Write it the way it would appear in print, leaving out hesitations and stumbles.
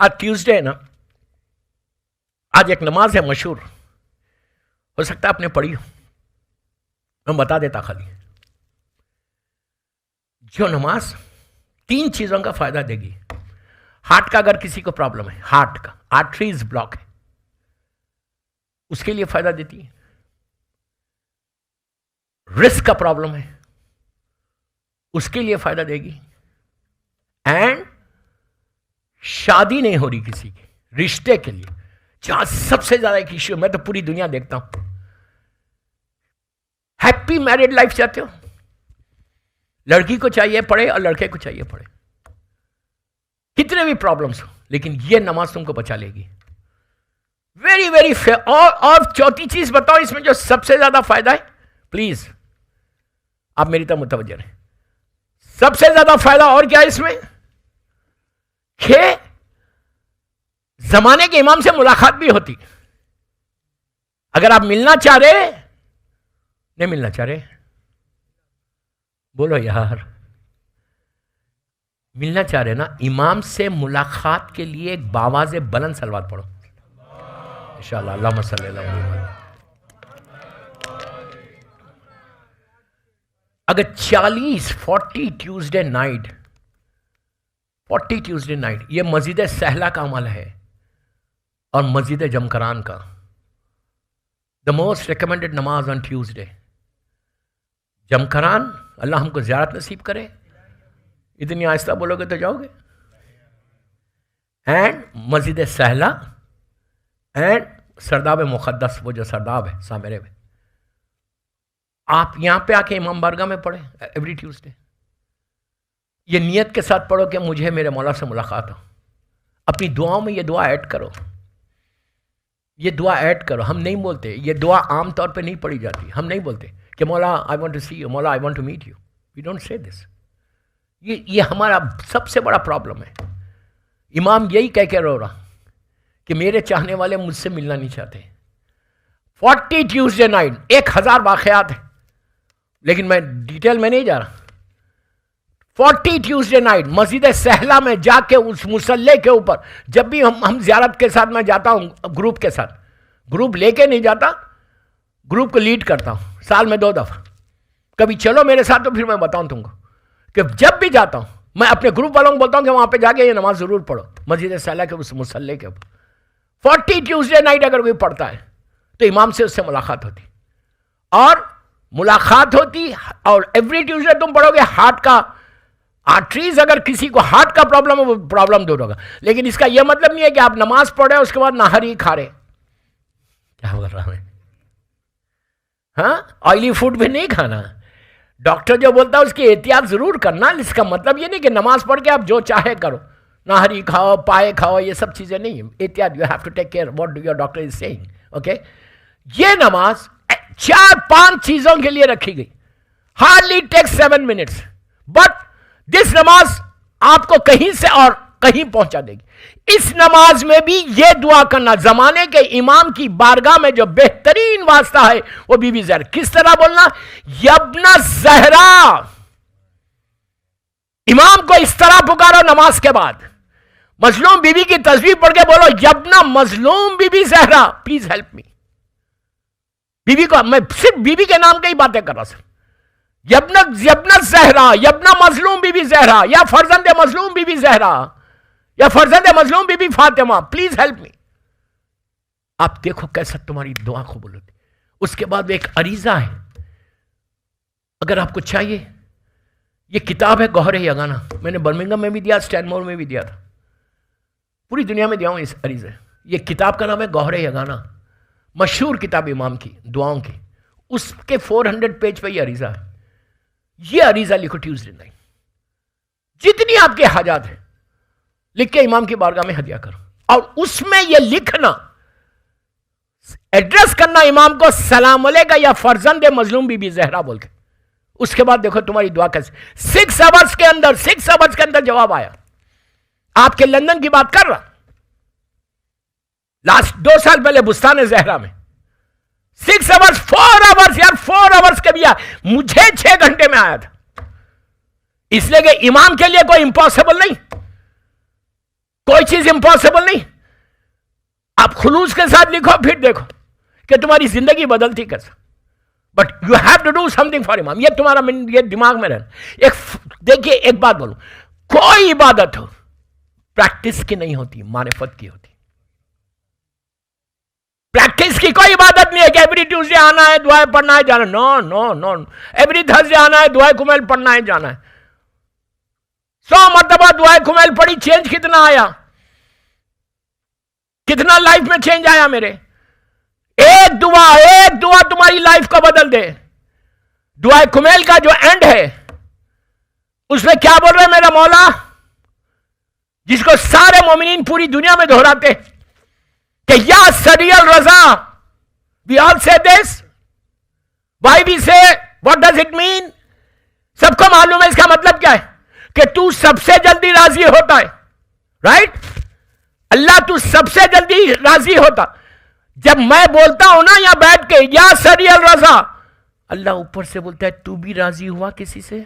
آج ٹیوزڈے ہے نا, آج ایک نماز ہے مشہور, ہو سکتا ہے آپ نے پڑھی ہو, میں بتا دیتا خالی. جو نماز 3 چیزوں کا فائدہ دے گی. ہارٹ کا اگر کسی کو پرابلم ہے, ہارٹ کا آرٹریز بلاک ہے, اس کے لیے فائدہ دیتی ہے. رسک کا پرابلم ہے, اس کے لیے فائدہ دے گی. اینڈ شادی نہیں ہو رہی کسی کی, رشتے کے لیے, جہاں سب سے زیادہ ایک ایشو, میں تو پوری دنیا دیکھتا ہوں, ہیپی میرڈ لائف چاہتے ہو, لڑکی کو چاہیے پڑھے اور لڑکے کو چاہیے پڑھے, کتنے بھی پرابلمس ہو, لیکن یہ نماز تم کو بچا لے گی. Very very fair. اور چوتھی چیز بتاؤ اس میں جو سب سے زیادہ فائدہ ہے, پلیز آپ میری طرف متوجہ رہیں. سب سے زیادہ فائدہ اور کیا ہے اس میں, کہ زمانے کے امام سے ملاقات بھی ہوتی. اگر آپ ملنا چاہ رہے, نہیں ملنا چاہ رہے, بولو یار, ملنا چاہ رہے نا, امام سے ملاقات کے لیے ایک باواز بلند صلوات پڑھو انشاءاللہ. اللہم صلی اللہ علیہ وسلم. اگر 40 ٹیوزڈے نائٹ, 40 ٹیوزڈے نائٹ, یہ مسجد سہلا کا عمل ہے اور مسجد جمکران کا. دا موسٹ ریکمینڈڈ نماز آن ٹیوزڈے جمکران. اللہ ہم کو زیارت نصیب کرے. اتنی آہستہ بولو گے تو جاؤ گے. اینڈ مسجد سہلا اینڈ سرداب مقدس, وہ جو سرداب ہے سامرے میں, آپ یہاں پہ آ کے امام بارگاہ میں پڑھیں ایوری ٹیوزڈے. یہ نیت کے ساتھ پڑھو کہ مجھے میرے مولا سے ملاقات ہو. اپنی دعاؤں میں یہ دعا ایڈ کرو, یہ دعا ایڈ کرو. ہم نہیں بولتے, یہ دعا عام طور پہ نہیں پڑھی جاتی. ہم نہیں بولتے کہ مولا I want to see you, مولا I want to meet you. We don't say this. یہ ہمارا سب سے بڑا پرابلم ہے. امام یہی کہہ کے رو رہا کہ میرے چاہنے والے مجھ سے ملنا نہیں چاہتے. 40 ٹیوزڈے نائٹ, 1000 واقعات ہیں, لیکن میں ڈیٹیل میں نہیں جا رہا. 40 ٹیوزڈے نائٹ مسجد سہلا میں جا کے اس مصلی کے اوپر, جب بھی ہم زیارت کے ساتھ میں جاتا ہوں گروپ کے ساتھ, گروپ لے کے نہیں جاتا, گروپ کو لیڈ کرتا ہوں سال میں 2 دفعہ. کبھی چلو میرے ساتھ, تو پھر میں بتاؤں تم کو کہ جب بھی جاتا ہوں میں اپنے گروپ والوں کو بولتا ہوں کہ وہاں پہ جا کے یہ نماز ضرور پڑھو مسجد سہلا کے اس مصلی کے اوپر. 40 ٹیوزڈے نائٹ اگر کوئی پڑھتا ہے تو امام سے اس سے ملاقات ہوتی, اور ملاقات ہوتی. اور ایوری ٹیوزڈے تم پڑھو گے ہارٹ کا آرٹریز, اگر کسی کو ہارٹ کا پرابلم ہے وہ پرابلم دور ہوگا. لیکن اس کا یہ مطلب نہیں ہے کہ آپ نماز پڑھ رہے اس کے بعد نہاری کھا رہے. کیا بول رہا میں, ہاں, آئلی فوڈ بھی نہیں کھانا. ڈاکٹر جو بولتا ہے اس کی احتیاط ضرور کرنا. اس کا مطلب یہ نہیں کہ نماز پڑھ کے آپ جو چاہے کرو, نہاری کھاؤ, پائے کھاؤ, یہ سب چیزیں نہیں ہیں. احتیاط, you have to take care what your doctor is seeing. Okay, یہ نماز 4-5 چیزوں کے لیے رکھی گئی. Hardly take 7 minutes, but this نماز آپ کو کہیں سے اور کہیں پہنچا دے گی. اس نماز میں بھی یہ دعا کرنا, زمانے کے امام کی بارگاہ میں جو بہترین واسطہ ہے وہ بی بی زہرا. کس طرح بولنا, یبن زہرا. امام کو اس طرح پکارو نماز کے بعد, مظلوم بی بی کی تسبیح پڑھ کے بولو, یبن مظلوم Bibi Zahra please help me. Bibi کو میں صرف بی بی کے نام کی ہی باتیں کر رہا ہوں. یبن زہرا, یبن مظلوم بی بی زہرا, یا فرزند مظلوم بی بی زہرا, یا فرزند مظلوم Bibi Fatima, please help me. آپ دیکھو کیسا تمہاری دعا قبول ہوتی. اس کے بعد ایک عریضہ ہے, اگر آپ کو چاہیے, یہ کتاب ہے گوہر یگانہ. میں نے برمنگھم میں بھی دیا, اسٹینمور میں بھی دیا تھا, پوری دنیا میں دیا ہوں اس عریضے. یہ کتاب کا نام ہے گوہر یگانہ, مشہور کتاب امام کی دعاؤں کی. اس کے 400 پیج پہ یہ عریضہ ہے. یہ عریضہ لکھو ٹیوزڈے نائٹ, جتنی آپ کے حاجات ہیں لکھ کے امام کی بارگاہ میں ہدیہ کرو. اور اس میں یہ لکھنا, ایڈریس کرنا امام کو, سلام علیکہ یا فرزند مظلوم بی بی زہرا بول کے. اس کے بعد دیکھو تمہاری دعا کیسے 6 آورز کے اندر جواب آیا. آپ کے لندن کی بات کر رہا, لاسٹ 2 سال پہلے بستان زہرا میں 6 آورز, 4 آورز, یار 4 آورز کے بھی آیا, مجھے 6 گھنٹے میں آیا تھا. اس لیے کہ امام کے لیے کوئی امپاسبل نہیں, کوئی کوئی چیز امپاسبل نہیں. آپ خلوص کے ساتھ لکھو پھر دیکھو کہ تمہاری زندگی بدلتی کیسا. But you have to do something for Imam. یہ تمہارا یہ دماغ میں رہنا. دیکھیے ایک بات بولوں, کوئی عبادت ہو پریکٹس کی نہیں ہوتی, معرفت کی ہوتی. پریکٹس کی کوئی عبادت نہیں ہے کہ ایوری ٹیوزڈے آنا ہے, دعائیں پڑھنا ہے, جانا. نو نو نو. ایوری تھرسڈے آنا ہے, دعائیں کمیل پڑھنا ہے, جانا ہے. 100 مرتبہ دعائیں کمیل پڑھی, چینج کتنا آیا؟ کتنا لائف میں چینج آیا میرے؟ ایک دعا تمہاری لائف کو بدل دے. دعائیں کمیل کا جو اینڈ ہے اس میں کیا بول رہے میرا مولا, جس کو سارے مومنین پوری دنیا میں دہراتے کہ یا سریع رضا. وی آل سے دس. وائی وی سے, واٹ ڈز اٹ مین؟ سب کو معلوم ہے اس کا مطلب کیا ہے, کہ تو سب سے جلدی راضی ہوتا ہے. رائٹ؟ اللہ تو سب سے جلدی راضی ہوتا. جب میں بولتا ہوں نا یہاں بیٹھ کے یا سریع رضا, اللہ اوپر سے بولتا ہے تو بھی راضی ہوا کسی سے؟